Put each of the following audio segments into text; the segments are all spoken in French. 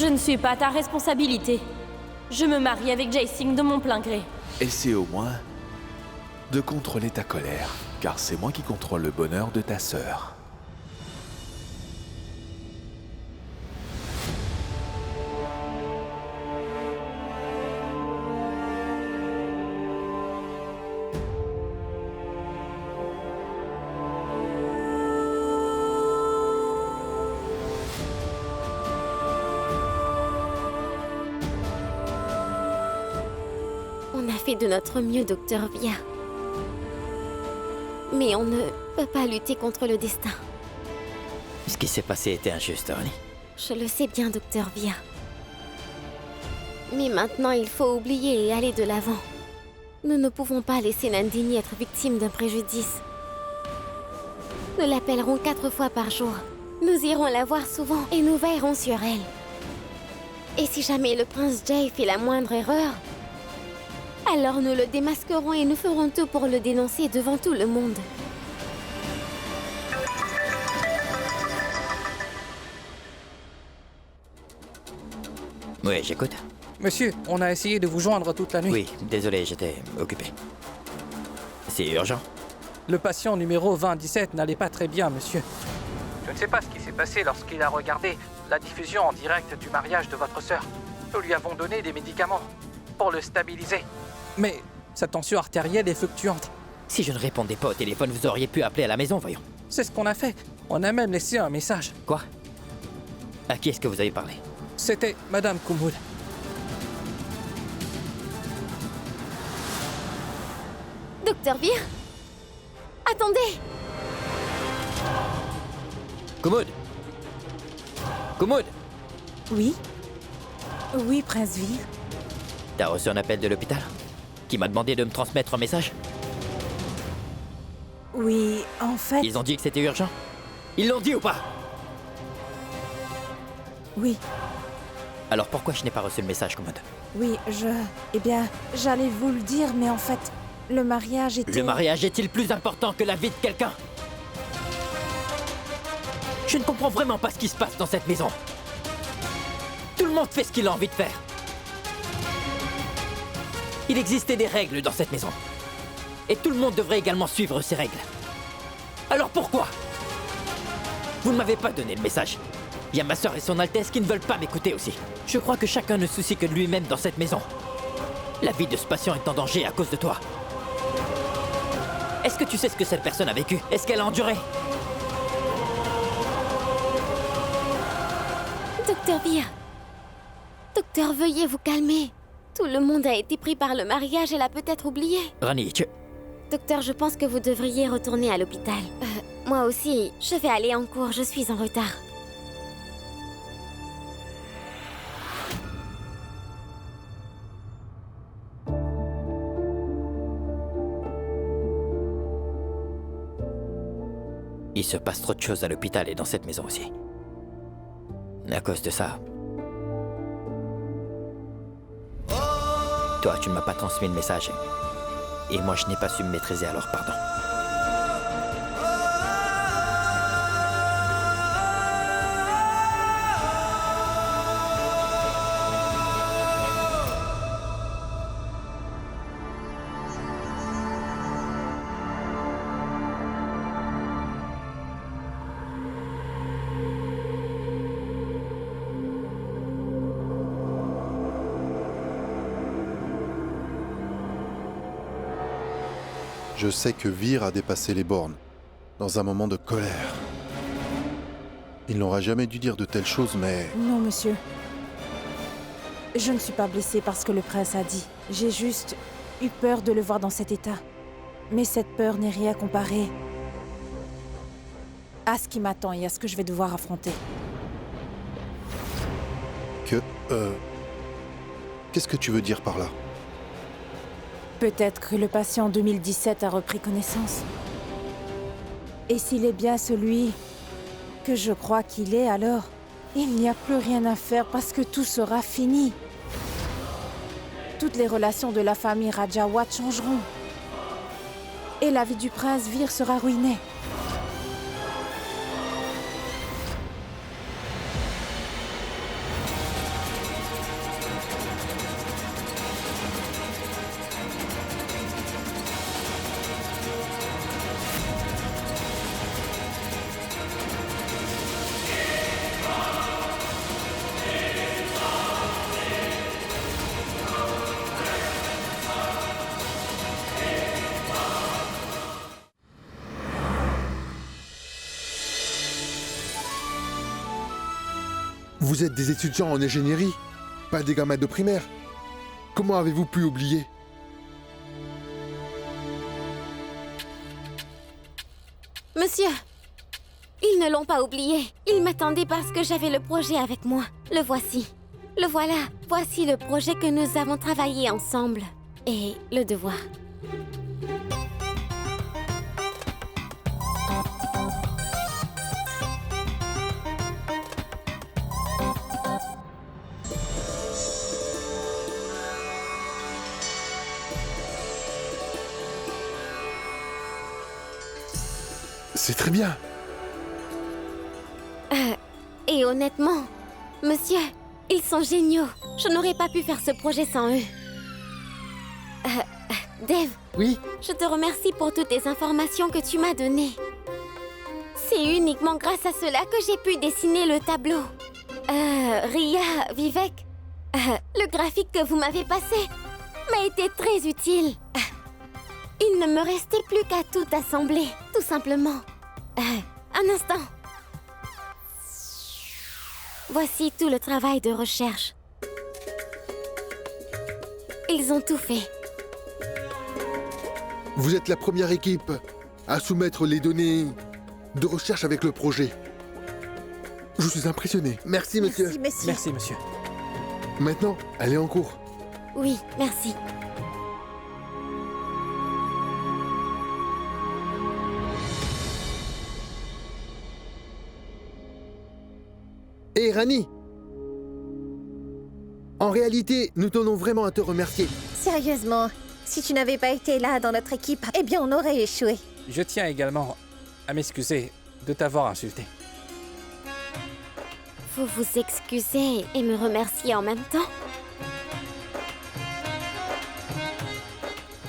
Je ne suis pas ta responsabilité. Je me marie avec Jae-Sing de mon plein gré. Essaie au moins de contrôler ta colère, car c'est moi qui contrôle le bonheur de ta sœur. On a fait de notre mieux, Docteur Via. Mais on ne peut pas lutter contre le destin. Ce qui s'est passé était injuste, Ronnie. Je le sais bien, Docteur Via. Mais maintenant, il faut oublier et aller de l'avant. Nous ne pouvons pas laisser Nandini être victime d'un préjudice. Nous l'appellerons 4 fois par jour. Nous irons la voir souvent et nous veillerons sur elle. Et si jamais le prince Jay fait la moindre erreur, alors nous le démasquerons et nous ferons tout pour le dénoncer devant tout le monde. Oui, j'écoute. Monsieur, on a essayé de vous joindre toute la nuit. Oui, désolé, j'étais occupé. C'est urgent. Le patient numéro 2017 n'allait pas très bien, monsieur. Je ne sais pas ce qui s'est passé lorsqu'il a regardé la diffusion en direct du mariage de votre sœur. Nous lui avons donné des médicaments pour le stabiliser. Mais sa tension artérielle est fluctuante. Si je ne répondais pas au téléphone, vous auriez pu appeler à la maison, voyons. C'est ce qu'on a fait. On a même laissé un message. Quoi? À qui est-ce que vous avez parlé? C'était Madame Kumud. Docteur Vir, attendez! Kumud! Kumud! Oui? Oui, Prince Vir. T'as reçu un appel de l'hôpital? Qui m'a demandé de me transmettre un message? Oui, en fait... Ils ont dit que c'était urgent? Ils l'ont dit ou pas? Oui, Alors pourquoi je n'ai pas reçu le message, Kumud? oui, Eh bien, j'allais vous le dire, mais en fait, le mariage était... Le mariage est-il plus important que la vie de quelqu'un? Je ne comprends vraiment pas ce qui se passe dans cette maison. Tout le monde fait ce qu'il a envie de faire. Il existait des règles dans cette maison. Et tout le monde devrait également suivre ces règles. Alors pourquoi? Vous ne m'avez pas donné le message. Il y a ma sœur et son Altesse qui ne veulent pas m'écouter aussi. Je crois que chacun ne se soucie que de lui-même dans cette maison. La vie de ce patient est en danger à cause de toi. Est-ce que tu sais ce que cette personne a vécu? Est-ce qu'elle a enduré? Docteur Vir, docteur, veuillez vous calmer. Tout le monde a été pris par le mariage et l'a peut-être oublié. Rani, Docteur, je pense que vous devriez retourner à l'hôpital. Moi aussi, je vais aller en cours, je suis en retard. Il se passe trop de choses à l'hôpital et dans cette maison aussi. À cause de ça... Toi, tu ne m'as pas transmis le message. Et moi, je n'ai pas su me maîtriser, alors pardon. Je sais que Vir a dépassé les bornes, dans un moment de colère. Il n'aurait jamais dû dire de telles choses, mais... Non, monsieur. Je ne suis pas blessée parce que le prince a dit. J'ai juste eu peur de le voir dans cet état. Mais cette peur n'est rien comparée à ce qui m'attend et à ce que je vais devoir affronter. Qu'est-ce que tu veux dire par là? Peut-être que le patient 2017 a repris connaissance. Et s'il est bien celui que je crois qu'il est, alors il n'y a plus rien à faire parce que tout sera fini. Toutes les relations de la famille Rajawat changeront. Et la vie du prince Vir sera ruinée. Vous êtes des étudiants en ingénierie, pas des gamins de primaire. Comment avez-vous pu oublier? Monsieur, ils ne l'ont pas oublié. Ils m'attendaient parce que j'avais le projet avec moi. Le voici. Le voilà. Voici le projet que nous avons travaillé ensemble. Et le devoir. C'est très bien. Et honnêtement, monsieur, ils sont géniaux. Je n'aurais pas pu faire ce projet sans eux. Dave. Oui? Je te remercie pour toutes les informations que tu m'as données. C'est uniquement grâce à cela que j'ai pu dessiner le tableau. Ria, Vivek, le graphique que vous m'avez passé m'a été très utile. Il ne me restait plus qu'à tout assembler, tout simplement. Un instant. Voici tout le travail de recherche. Ils ont tout fait. Vous êtes la première équipe à soumettre les données de recherche avec le projet. Je suis impressionné. Merci, monsieur. Merci, monsieur. Merci, monsieur. Maintenant, allez en cours. Oui, merci. Hé, Rani! En réalité, nous tenons vraiment à te remercier. Sérieusement, si tu n'avais pas été là dans notre équipe, eh bien on aurait échoué. Je tiens également à m'excuser de t'avoir insulté. Vous vous excusez et me remerciez en même temps?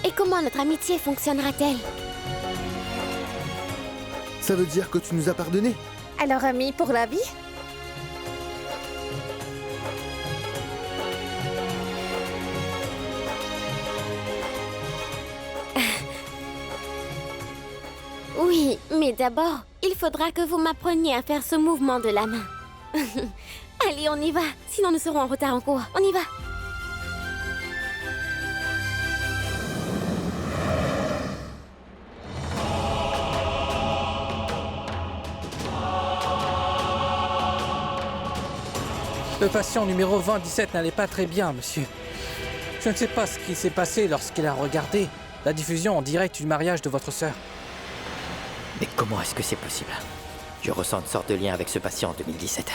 Et comment notre amitié fonctionnera-t-elle? Ça veut dire que tu nous as pardonné? Alors amis pour la vie? Oui, mais d'abord, il faudra que vous m'appreniez à faire ce mouvement de la main. Allez, on y va, sinon nous serons en retard en cours. On y va. Le patient numéro 2017 n'allait pas très bien, monsieur. Je ne sais pas ce qui s'est passé lorsqu'il a regardé la diffusion en direct du mariage de votre sœur. Mais comment est-ce que c'est possible? Je ressens une sorte de lien avec ce patient en 2017.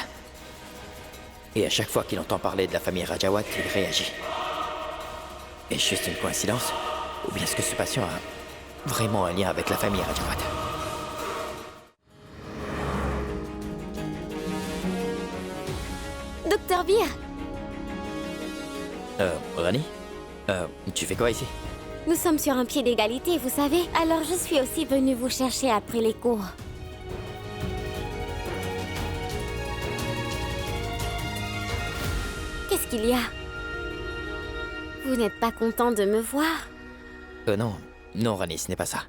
Et à chaque fois qu'il entend parler de la famille Rajawat, il réagit. Est-ce juste une coïncidence? Ou bien est-ce que ce patient a vraiment un lien avec la famille Rajawat? Docteur Veer, Rani? Tu fais quoi ici? nous sommes sur un pied d'égalité, vous savez. Alors je suis aussi venue vous chercher après les cours. Qu'est-ce qu'il y a? Vous n'êtes pas content de me voir? Non. Non, Rani, ce n'est pas ça.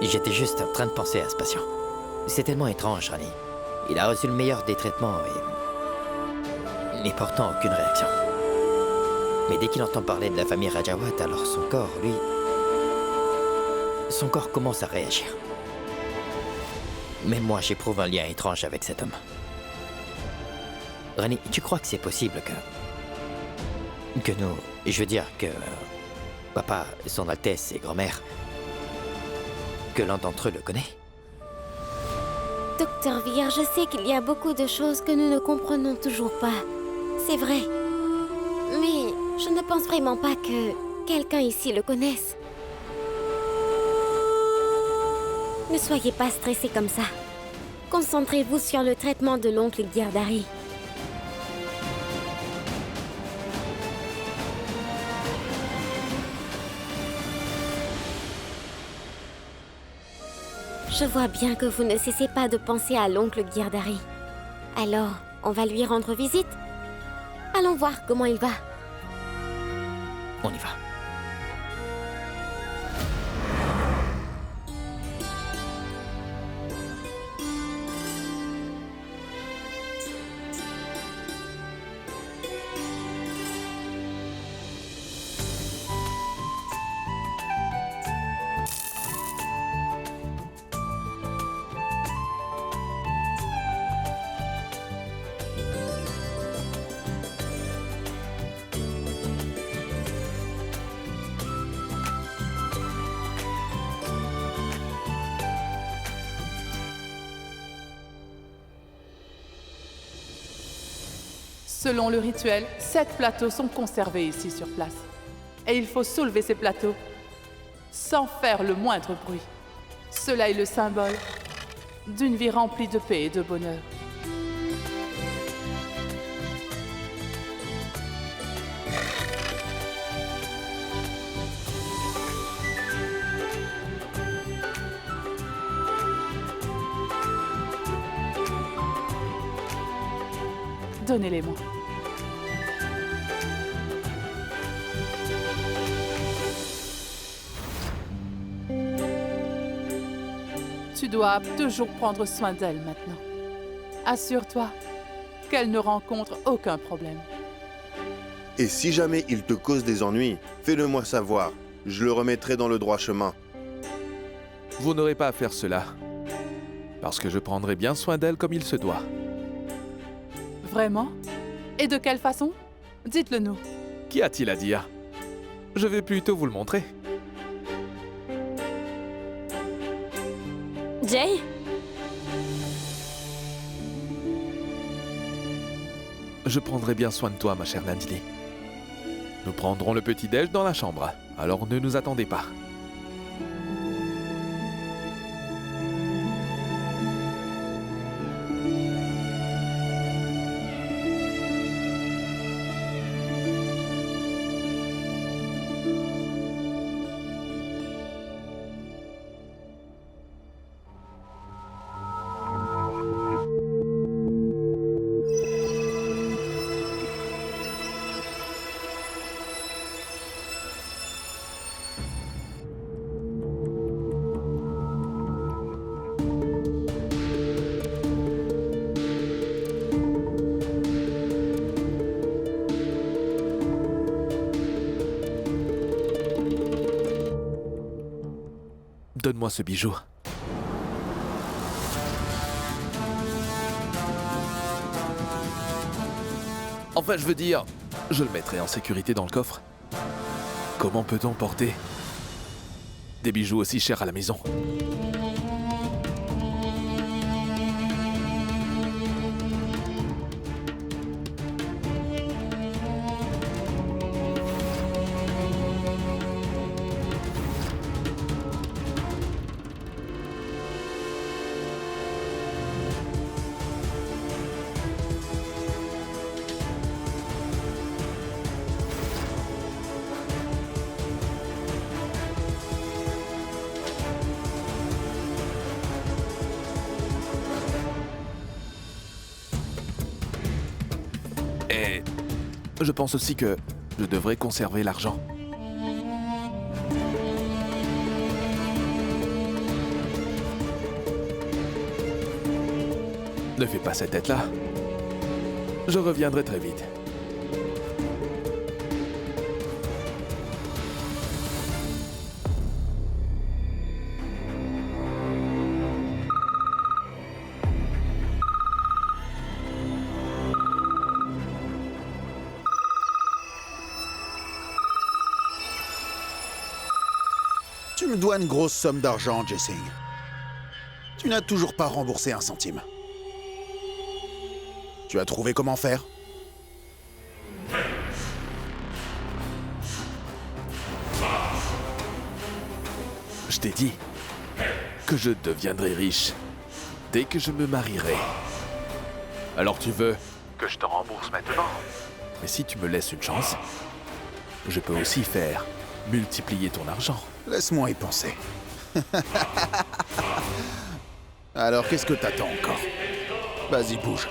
J'étais juste en train de penser à ce patient. C'est tellement étrange, Rani. Il a reçu le meilleur des traitements et pourtant aucune réaction. Mais dès qu'il entend parler de la famille Rajawat, alors son corps, lui... Son corps commence à réagir. Même moi, j'éprouve un lien étrange avec cet homme. Rani, tu crois que c'est possible que nous... Je veux dire que... Papa, son Altesse et grand-mère... Que l'un d'entre eux le connaît? Docteur Veer, je sais qu'il y a beaucoup de choses que nous ne comprenons toujours pas. C'est vrai. Mais je ne pense vraiment pas que quelqu'un ici le connaisse. Ne soyez pas stressé comme ça. Concentrez-vous sur le traitement de l'oncle Girdhari. Je vois bien que vous ne cessez pas de penser à l'oncle Girdhari. Alors, on va lui rendre visite? Allons voir comment il va. On y va. Selon le rituel, 7 plateaux sont conservés ici sur place. Et il faut soulever ces plateaux sans faire le moindre bruit. Cela est le symbole d'une vie remplie de paix et de bonheur. Donnez-les-moi. Tu dois toujours prendre soin d'elle maintenant. Assure-toi qu'elle ne rencontre aucun problème. Et si jamais il te cause des ennuis, fais-le moi savoir. Je le remettrai dans le droit chemin. Vous n'aurez pas à faire cela. Parce que je prendrai bien soin d'elle comme il se doit. Vraiment? Et de quelle façon? Dites-le nous. Qu'y a-t-il à dire? Je vais plutôt vous le montrer. Jay? Je prendrai bien soin de toi, ma chère Nandini. Nous prendrons le petit-déj dans la chambre, alors ne nous attendez pas. Donne-moi ce bijou. Enfin, je veux dire, je le mettrai en sécurité dans le coffre. Comment peut-on porter des bijoux aussi chers à la maison ? Et je pense aussi que je devrais conserver l'argent. Ne fais pas cette tête-là. Je reviendrai très vite. Tu me dois une grosse somme d'argent, Jessing. Tu n'as toujours pas remboursé un centime. Tu as trouvé comment faire? Je t'ai dit que je deviendrai riche dès que je me marierai. Alors tu veux que je te rembourse maintenant? Mais si tu me laisses une chance, je peux aussi faire multiplier ton argent. Laisse-moi y penser. Alors, qu'est-ce que t'attends encore? Vas-y, bouge.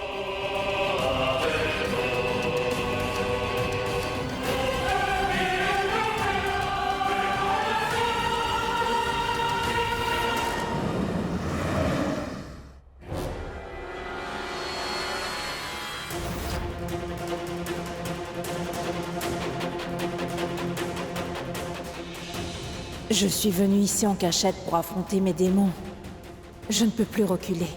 Je suis venue ici en cachette pour affronter mes démons. Je ne peux plus reculer.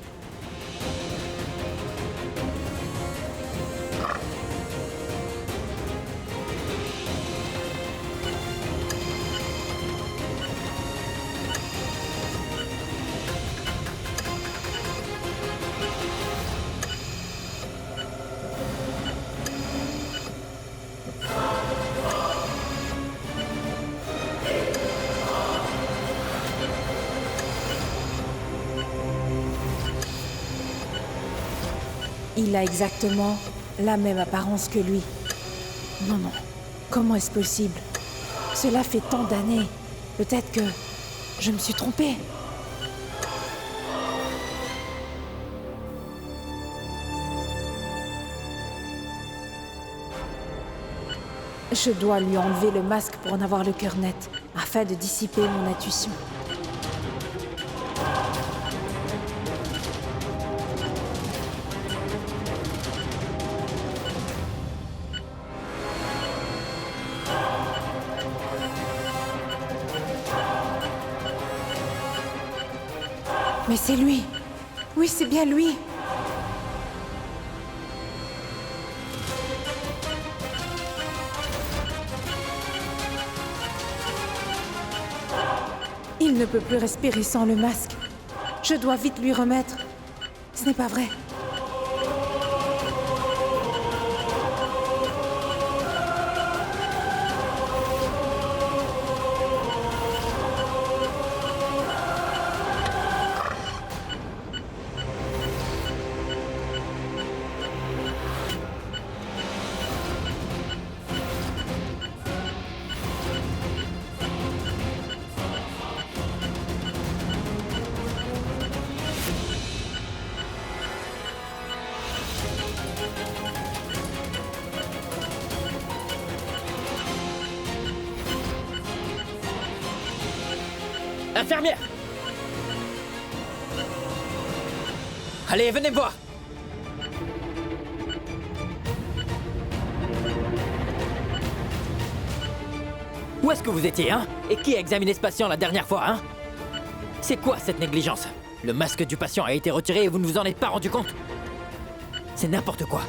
Il a exactement la même apparence que lui. Non, non. Comment est-ce possible? Cela fait tant d'années. Peut-être que je me suis trompée. Je dois lui enlever le masque pour en avoir le cœur net, afin de dissiper mon intuition. Mais c'est lui! Oui, c'est bien lui! Il ne peut plus respirer sans le masque. Je dois vite lui remettre. Ce n'est pas vrai. Infirmière! Allez, venez me voir! Où est-ce que vous étiez, hein? Et qui a examiné ce patient la dernière fois, hein? C'est quoi cette négligence? Le masque du patient a été retiré et vous ne vous en êtes pas rendu compte? C'est n'importe quoi.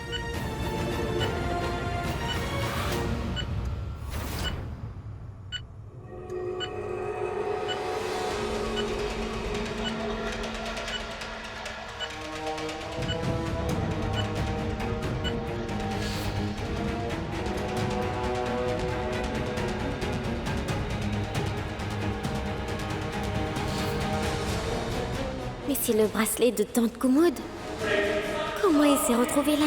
Mais c'est le bracelet de Tante Kumud. Comment il s'est retrouvé là?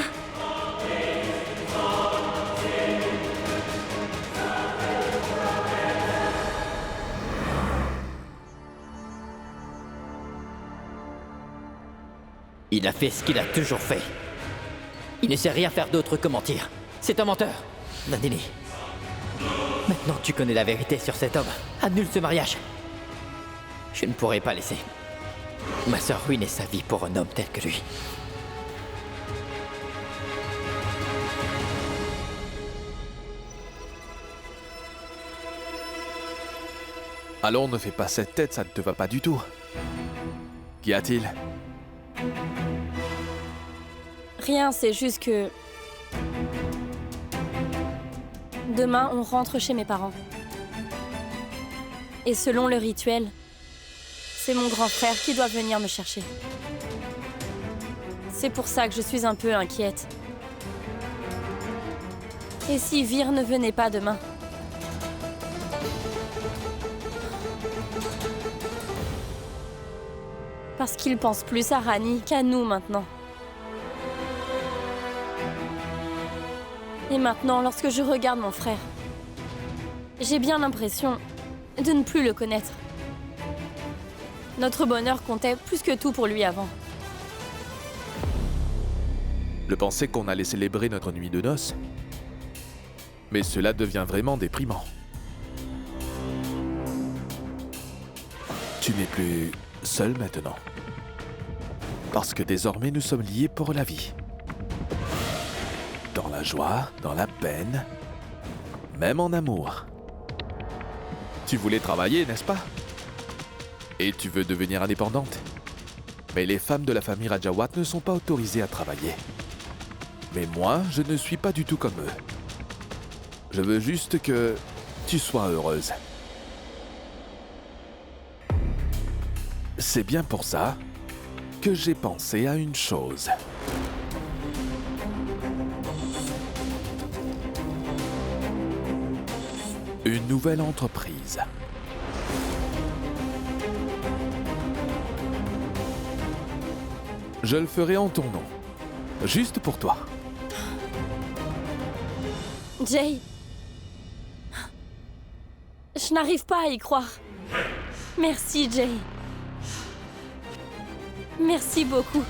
Il a fait ce qu'il a toujours fait. Il ne sait rien faire d'autre que mentir. C'est un menteur. Nandini. Maintenant tu connais la vérité sur cet homme. Annule ce mariage. Je ne pourrai pas laisser ma sœur ruiner sa vie pour un homme tel que lui. Allons, ne fais pas cette tête, ça ne te va pas du tout. Qu'y a-t-il? Rien, c'est juste que... Demain, on rentre chez mes parents. Et selon le rituel, c'est mon grand frère qui doit venir me chercher. C'est pour ça que je suis un peu inquiète. Et si Vir ne venait pas demain? Parce qu'il pense plus à Rani qu'à nous maintenant. Et maintenant, lorsque je regarde mon frère, j'ai bien l'impression de ne plus le connaître. Notre bonheur comptait plus que tout pour lui avant. Le penser qu'on allait célébrer notre nuit de noces. Mais cela devient vraiment déprimant. Tu n'es plus seul maintenant. Parce que désormais nous sommes liés pour la vie. Dans la joie, dans la peine, même en amour. Tu voulais travailler, n'est-ce pas? Et tu veux devenir indépendante. Mais les femmes de la famille Rajawat ne sont pas autorisées à travailler. Mais moi, je ne suis pas du tout comme eux. Je veux juste que tu sois heureuse. C'est bien pour ça que j'ai pensé à une chose. Une nouvelle entreprise. Je le ferai en ton nom. Juste pour toi. Jay. Je n'arrive pas à y croire. Merci, Jay. Merci beaucoup.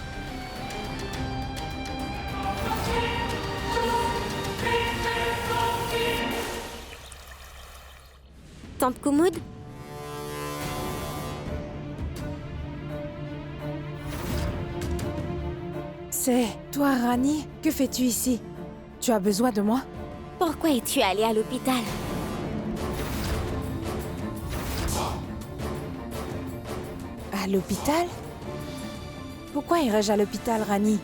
Tante Kumud? C'est toi, Rani? Que fais-tu ici? Tu as besoin de moi? Pourquoi es-tu allée à l'hôpital? À l'hôpital? Pourquoi irais-je à l'hôpital, Rani?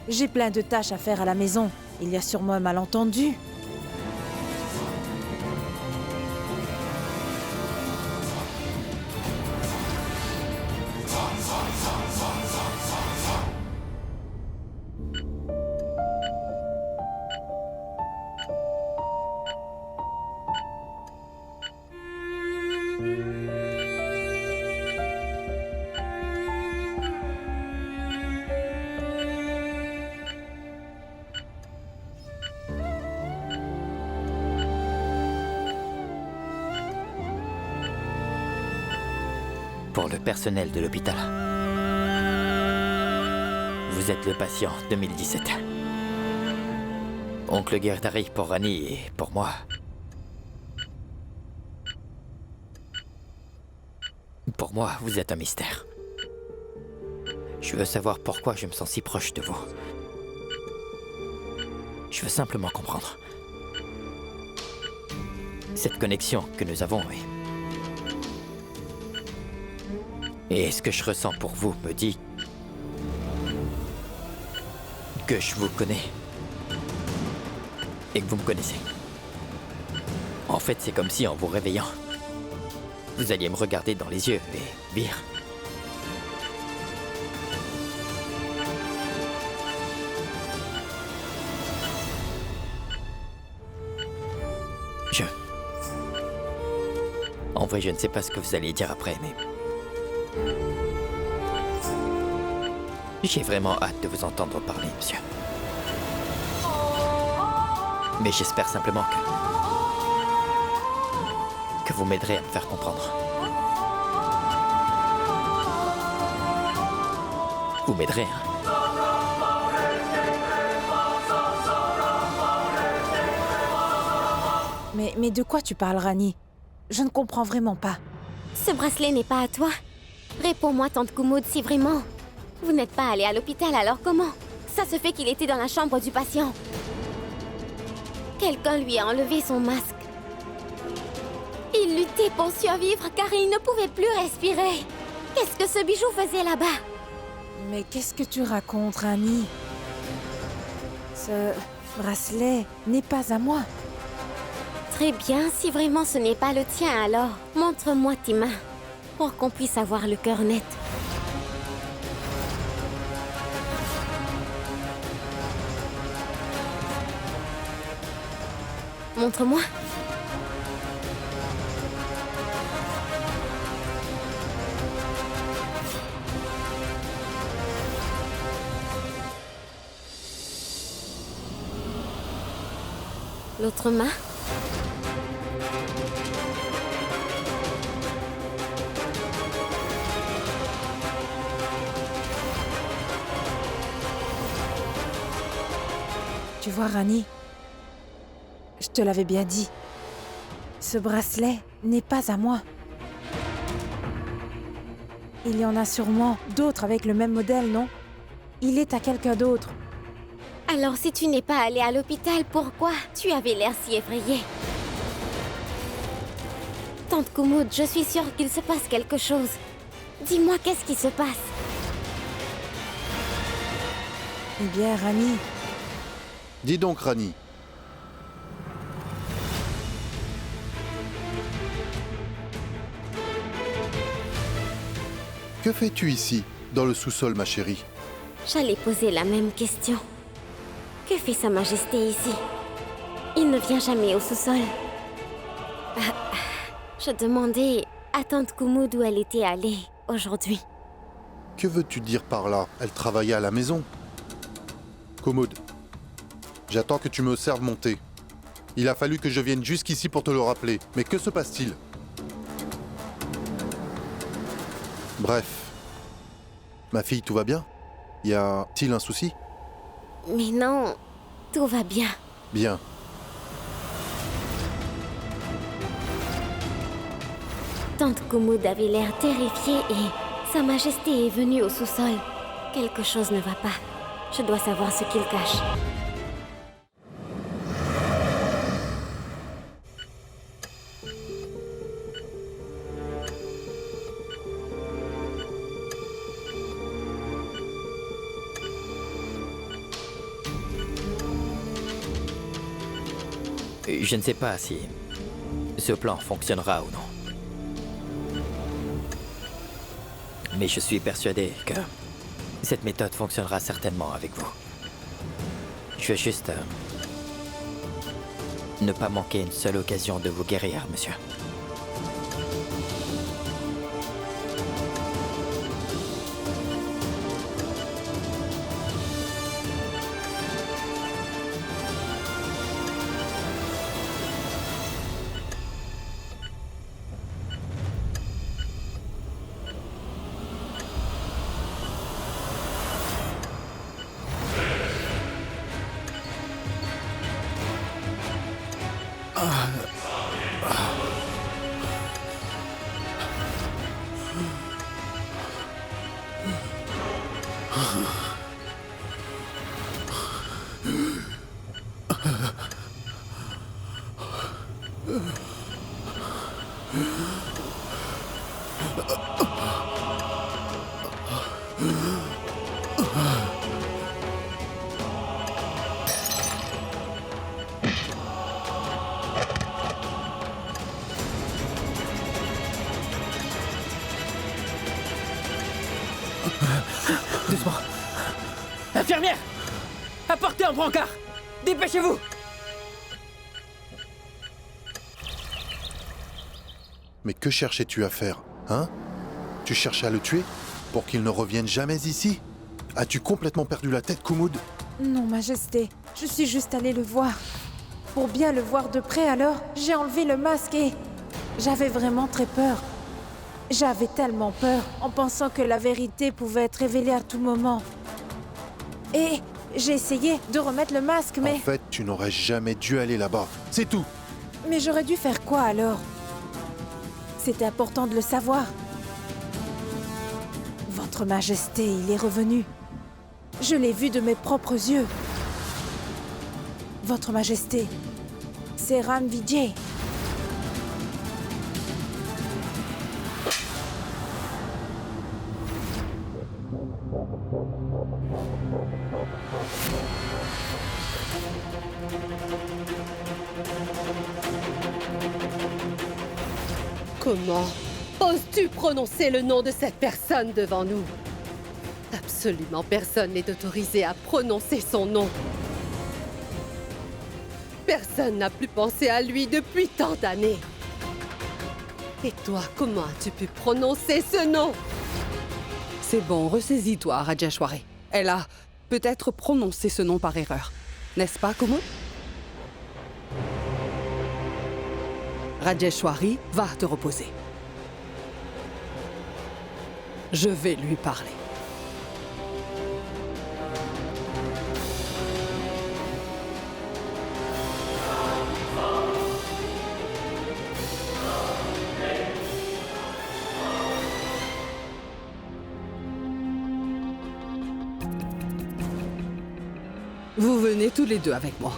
J'ai plein de tâches à faire à la maison. Il y a sûrement un malentendu. Pour le personnel de l'hôpital. Vous êtes le patient 2017. Oncle Gerdari pour Rani et pour moi. Pour moi, vous êtes un mystère. Je veux savoir pourquoi je me sens si proche de vous. Je veux simplement comprendre. Cette connexion que nous avons et ce que je ressens pour vous me dit que je vous connais et que vous me connaissez. En fait, c'est comme si en vous réveillant, vous alliez me regarder dans les yeux et dire En vrai, je ne sais pas ce que vous allez dire après, mais j'ai vraiment hâte de vous entendre parler, monsieur. Mais j'espère simplement que vous m'aiderez à me faire comprendre. Vous m'aiderez, hein? Mais de quoi tu parles, Rani? Je ne comprends vraiment pas. Ce bracelet n'est pas à toi. Réponds-moi, Tante Kumud, si vraiment... Vous n'êtes pas allé à l'hôpital, alors comment? Ça se fait qu'il était dans la chambre du patient. Quelqu'un lui a enlevé son masque. Il luttait pour survivre car il ne pouvait plus respirer. Qu'est-ce que ce bijou faisait là-bas? Mais qu'est-ce que tu racontes, Rani? Ce bracelet n'est pas à moi. Très bien, si vraiment ce n'est pas le tien, alors montre-moi tes mains pour qu'on puisse avoir le cœur net. Montre-moi. L'autre main. Tu vois, Rani, je te l'avais bien dit. Ce bracelet n'est pas à moi. Il y en a sûrement d'autres avec le même modèle, non? Il est à quelqu'un d'autre. Alors si tu n'es pas allé à l'hôpital, pourquoi tu avais l'air si effrayée? Tante Kumud, je suis sûre qu'il se passe quelque chose. Dis-moi, qu'est-ce qui se passe? Eh bien, Rani... Dis donc, Rani. Que fais-tu ici, dans le sous-sol, ma chérie? J'allais poser la même question. Que fait Sa Majesté ici? Il ne vient jamais au sous-sol. Je demandais à Tante Kumud où elle était allée aujourd'hui. Que veux-tu dire par là? Elle travaillait à la maison. Kumud, j'attends que tu me serves mon thé. Il a fallu que je vienne jusqu'ici pour te le rappeler. Mais que se passe-t-il? Bref. Ma fille, tout va bien? Y a-t-il un souci? Mais non, tout va bien. Bien. Tante Kumud avait l'air terrifiée et Sa Majesté est venue au sous-sol. Quelque chose ne va pas. Je dois savoir ce qu'il cache. Je ne sais pas si ce plan fonctionnera ou non. Mais je suis persuadé que cette méthode fonctionnera certainement avec vous. Je veux juste ne pas manquer une seule occasion de vous guérir, monsieur. Doucement. Infirmière! Apportez un brancard! Dépêchez-vous! Mais que cherchais-tu à faire, hein? Tu cherchais à le tuer? Pour qu'il ne revienne jamais ici? As-tu complètement perdu la tête, Kumud? Non, Majesté. Je suis juste allée le voir. Pour bien le voir de près alors, j'ai enlevé le masque et... J'avais vraiment très peur. J'avais tellement peur, en pensant que la vérité pouvait être révélée à tout moment. Et j'ai essayé de remettre le masque, mais... En fait, tu n'aurais jamais dû aller là-bas. C'est tout. Mais j'aurais dû faire quoi alors? C'était important de le savoir. Votre Majesté, il est revenu. Je l'ai vu de mes propres yeux. Votre Majesté, c'est Ram Vijay. Comment oses-tu prononcer le nom de cette personne devant nous? Absolument personne n'est autorisé à prononcer son nom. Personne n'a plus pensé à lui depuis tant d'années. Et toi, comment as-tu pu prononcer ce nom? C'est bon, ressaisis-toi, Rajeshwari. Elle a peut-être prononcé ce nom par erreur. N'est-ce pas, Kumud? Rajeshwari va te reposer. Je vais lui parler. Vous venez tous les deux avec moi.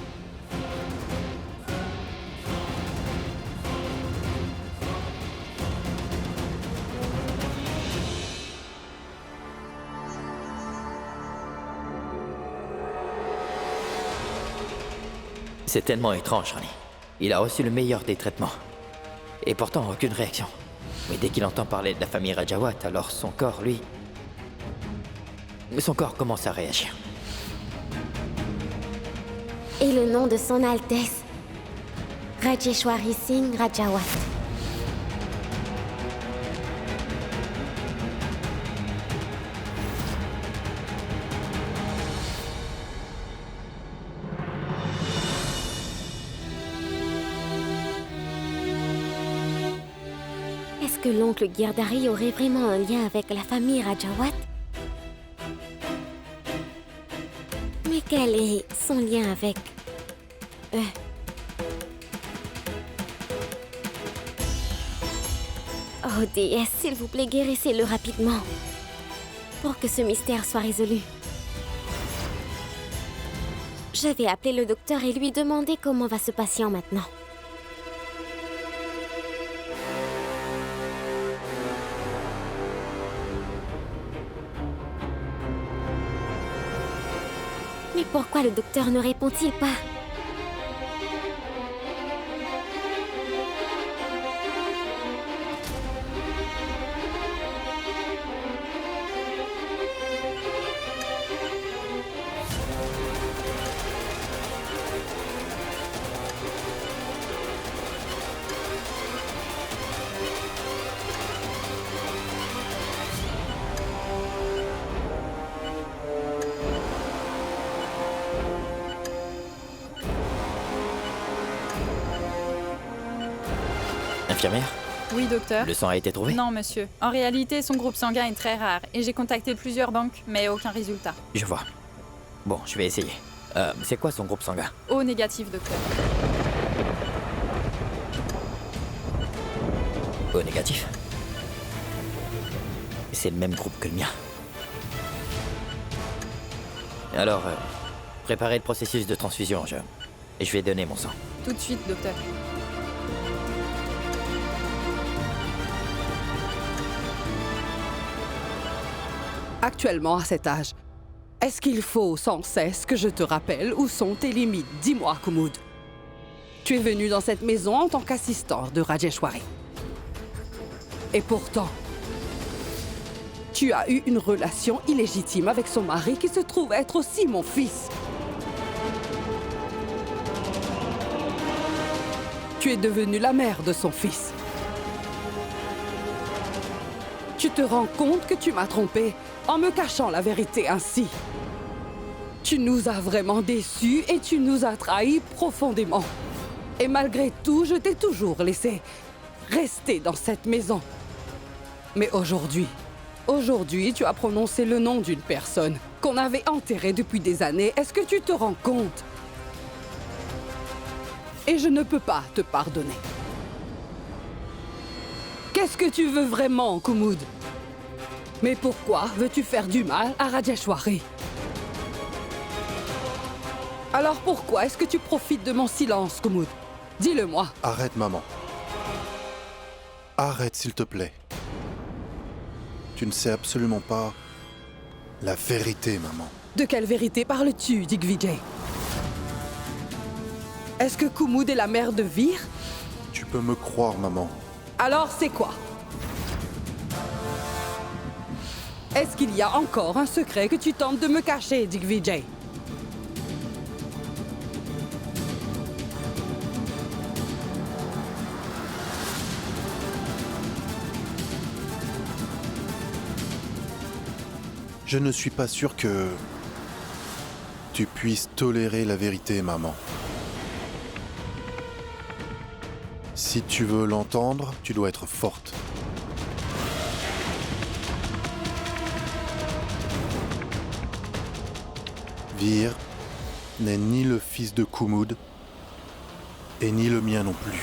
C'est tellement étrange, Rani. Il a reçu le meilleur des traitements. Et pourtant, aucune réaction. Mais dès qu'il entend parler de la famille Rajawat, alors son corps, lui... Son corps commence à réagir. Et le nom de son Altesse, Rajeshwari Singh Rajawat. que l'oncle Girdari aurait vraiment un lien avec la famille Rajawat? Mais quel est son lien avec eux? Oh déesse, s'il vous plaît, guérissez-le rapidement. Pour que ce mystère soit résolu. Je vais appeler le docteur et lui demander comment va ce patient maintenant. Mais pourquoi le docteur ne répond-il pas? Infirmière? Oui, docteur. Le sang a été trouvé? Non, monsieur. En réalité, son groupe sanguin est très rare et j'ai contacté plusieurs banques, mais aucun résultat. Je vois. Bon, je vais essayer. C'est quoi son groupe sanguin? O négatif, docteur. O négatif? C'est le même groupe que le mien. Alors, préparez le processus de transfusion, et je vais donner mon sang. Tout de suite, docteur. Actuellement, à cet âge, est-ce qu'il faut sans cesse que je te rappelle où sont tes limites? Dis-moi, Kumud. Tu es venu dans cette maison en tant qu'assistant de Rajeshwari. Et pourtant, tu as eu une relation illégitime avec son mari qui se trouve être aussi mon fils. Tu es devenue la mère de son fils. Tu te rends compte que tu m'as trompé en me cachant la vérité ainsi. Tu nous as vraiment déçus et tu nous as trahis profondément. Et malgré tout, je t'ai toujours laissé rester dans cette maison. Mais aujourd'hui, tu as prononcé le nom d'une personne qu'on avait enterrée depuis des années. Est-ce que tu te rends compte? Et je ne peux pas te pardonner. Qu'est-ce que tu veux vraiment, Kumud? Mais pourquoi veux-tu faire du mal à Rajeshwari? Alors pourquoi est-ce que tu profites de mon silence, Kumud? Dis-le-moi. Arrête, maman. Arrête, s'il te plaît. Tu ne sais absolument pas la vérité, maman. De quelle vérité parles-tu, Digvijay? Est-ce que Kumud est la mère de Vir? Tu peux me croire, maman. Alors c'est quoi? Est-ce qu'il y a encore un secret que tu tentes de me cacher, Digvijay? Je ne suis pas sûr que tu puisses tolérer la vérité, maman. Si tu veux l'entendre, tu dois être forte. Vir n'est ni le fils de Kumud et ni le mien non plus.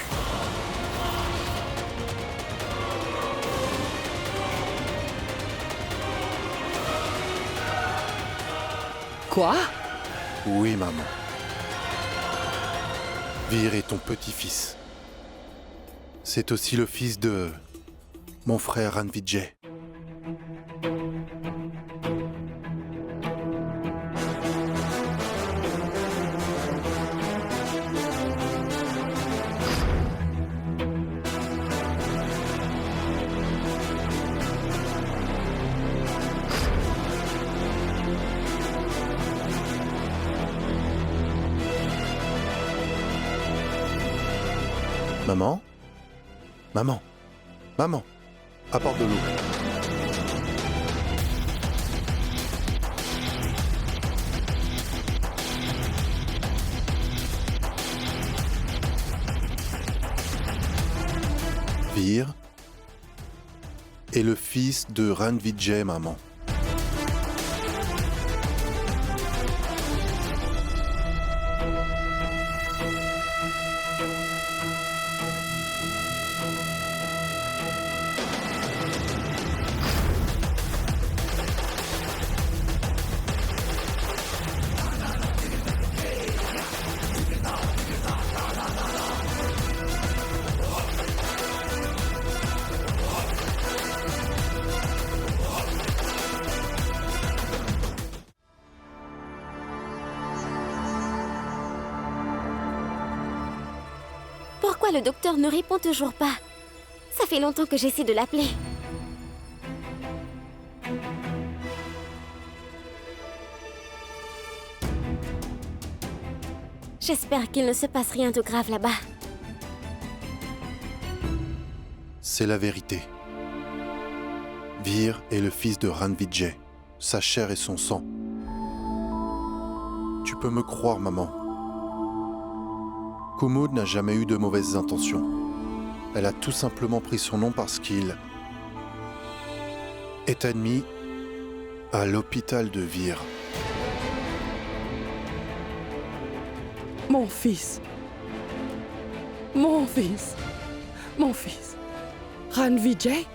Quoi? Oui, maman. Vir est ton petit-fils. C'est aussi le fils de mon frère Ranvijay. Maman? Maman? Maman? Apporte de l'eau. Vir, est le fils de Ranvijay, maman. Pourquoi le docteur ne répond toujours pas? Ça fait longtemps que j'essaie de l'appeler. J'espère qu'il ne se passe rien de grave là-bas. C'est la vérité. Vir est le fils de Ranvijay, sa chair et son sang. Tu peux me croire, maman. Kumud n'a jamais eu de mauvaises intentions. Elle a tout simplement pris son nom parce qu'il est admis à l'hôpital de Vir. Mon fils. Mon fils. Mon fils. Ranvijay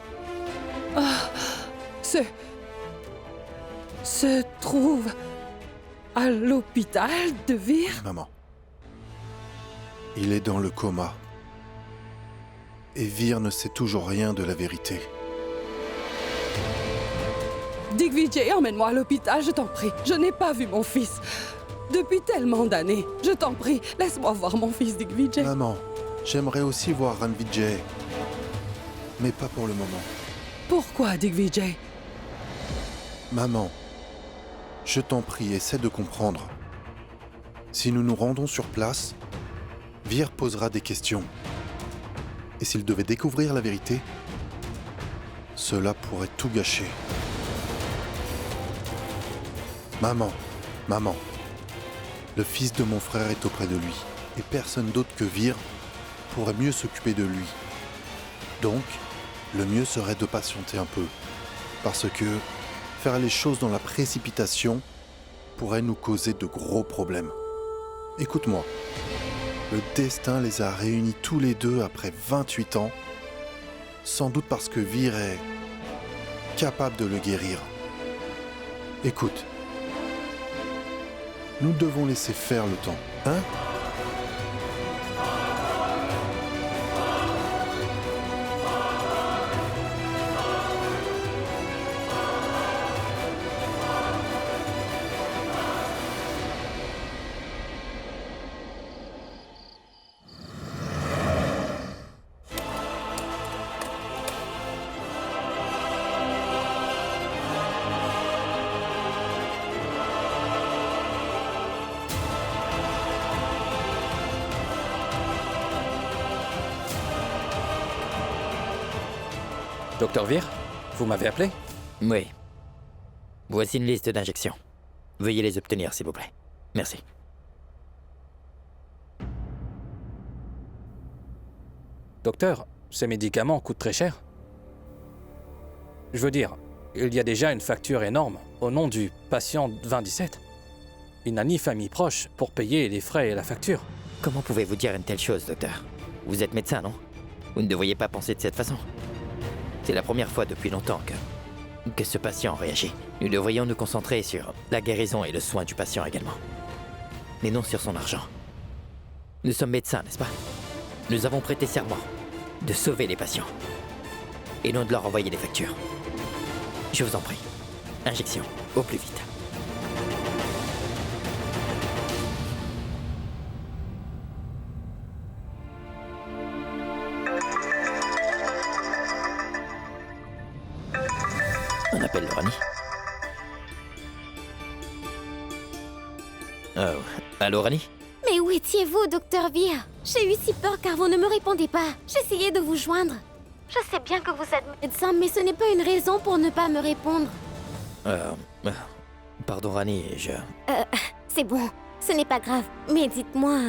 se trouve à l'hôpital de Vir. Maman. Il est dans le coma. Et Vir ne sait toujours rien de la vérité. Digvijay, emmène-moi à l'hôpital, je t'en prie. Je n'ai pas vu mon fils depuis tellement d'années. Je t'en prie, laisse-moi voir mon fils, Digvijay. Maman, j'aimerais aussi voir Ranvijay. Mais pas pour le moment. Pourquoi, Digvijay? Maman, je t'en prie, essaie de comprendre. Si nous nous rendons sur place, Vir posera des questions. Et s'il devait découvrir la vérité, cela pourrait tout gâcher. Maman, le fils de mon frère est auprès de lui, et personne d'autre que Vir pourrait mieux s'occuper de lui. Donc, le mieux serait de patienter un peu, parce que faire les choses dans la précipitation pourrait nous causer de gros problèmes. Écoute-moi. Le destin les a réunis tous les deux après 28 ans, sans doute parce que Vir est capable de le guérir. Écoute, nous devons laisser faire le temps, hein? Docteur Vir, vous m'avez appelé? Oui. Voici une liste d'injections. Veuillez les obtenir, s'il vous plaît. Merci. Docteur, ces médicaments coûtent très cher. Je veux dire, il y a déjà une facture énorme au nom du patient 2017. Il n'a ni famille proche pour payer les frais et la facture. Comment pouvez-vous dire une telle chose, docteur? Vous êtes médecin, non? Vous ne devriez pas penser de cette façon. C'est la première fois depuis longtemps que ce patient réagit. Nous devrions nous concentrer sur la guérison et le soin du patient également. Mais non sur son argent. Nous sommes médecins, n'est-ce pas? Nous avons prêté serment de sauver les patients. Et non de leur envoyer des factures. Je vous en prie. Injection, au plus vite. On appelle Lorani. Oh, allô Rani? Mais où étiez-vous, docteur Vir? J'ai eu si peur car vous ne me répondez pas. J'essayais de vous joindre. Je sais bien que vous êtes médecin, mais ce n'est pas une raison pour ne pas me répondre. Pardon Rani, C'est bon, ce n'est pas grave. Mais dites-moi,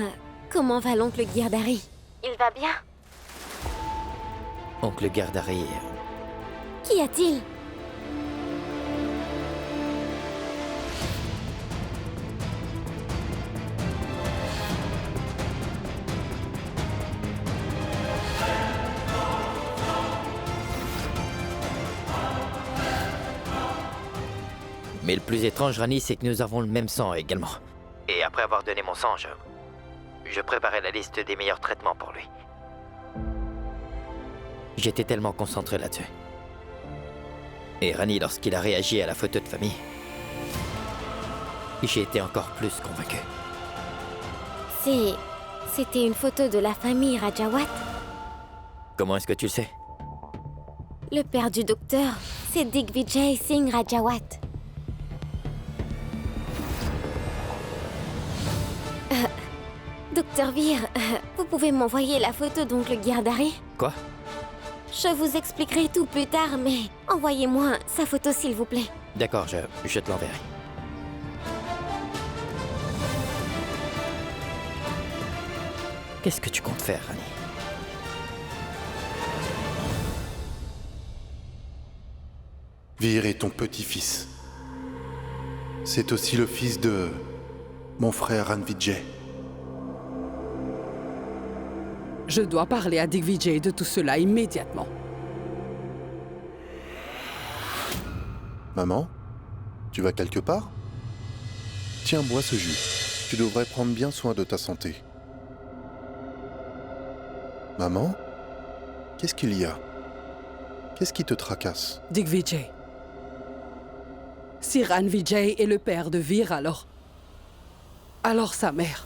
comment va l'oncle Girdari? Il va bien? Oncle Gardari Qu'y a-t-il? Mais le plus étrange, Rani, c'est que nous avons le même sang également. Et après avoir donné mon sang, je préparais la liste des meilleurs traitements pour lui. J'étais tellement concentré là-dessus. Et Rani, lorsqu'il a réagi à la photo de famille, j'ai été encore plus convaincu. C'était une photo de la famille Rajawat? Comment est-ce que tu le sais? Le père du docteur, c'est Digvijay Singh Rajawat. Docteur Veer, vous pouvez m'envoyer la photo d'oncle Girdhari? Quoi? Je vous expliquerai tout plus tard, mais envoyez-moi sa photo s'il vous plaît. D'accord, je te l'enverrai. Qu'est-ce que tu comptes faire, Rani? Veer est ton petit-fils. C'est aussi le fils de mon frère Ranvijay. Je dois parler à Digvijay de tout cela immédiatement. Maman, tu vas quelque part? Tiens, bois ce jus. Tu devrais prendre bien soin de ta santé. Maman, qu'est-ce qu'il y a? Qu'est-ce qui te tracasse? Digvijay. Si Ranvijay est le père de Veer, alors sa mère.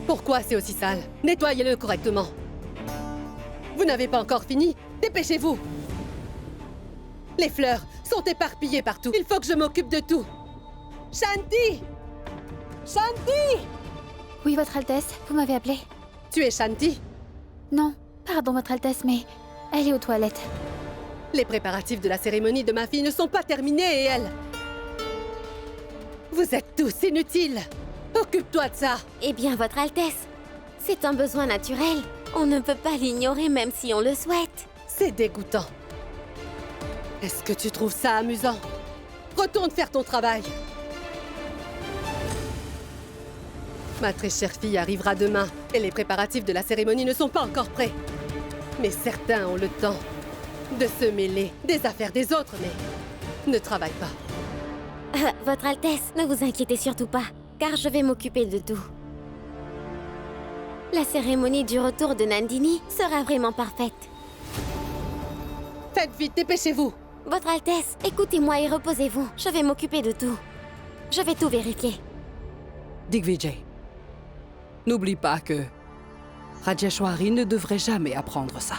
Pourquoi c'est aussi sale? Nettoyez-le correctement. Vous n'avez pas encore fini? Dépêchez-vous! Les fleurs sont éparpillées partout. Il faut que je m'occupe de tout. Shanti! Shanti! Oui, Votre Altesse, vous m'avez appelé. Tu es Shanti? Non, pardon, Votre Altesse, mais elle est aux toilettes. Les préparatifs de la cérémonie de ma fille ne sont pas terminés et elle... Vous êtes tous inutiles! Occupe-toi de ça! Eh bien, Votre Altesse, c'est un besoin naturel. On ne peut pas l'ignorer même si on le souhaite. C'est dégoûtant. Est-ce que tu trouves ça amusant? Retourne faire ton travail. Ma très chère fille arrivera demain et les préparatifs de la cérémonie ne sont pas encore prêts. Mais certains ont le temps de se mêler des affaires des autres, mais ne travaillent pas. Votre Altesse, ne vous inquiétez surtout pas, car je vais m'occuper de tout. La cérémonie du retour de Nandini sera vraiment parfaite. Faites vite, dépêchez-vous! Votre Altesse, écoutez-moi et reposez-vous. Je vais m'occuper de tout. Je vais tout vérifier. Digvijay, n'oublie pas que Rajeshwari ne devrait jamais apprendre ça.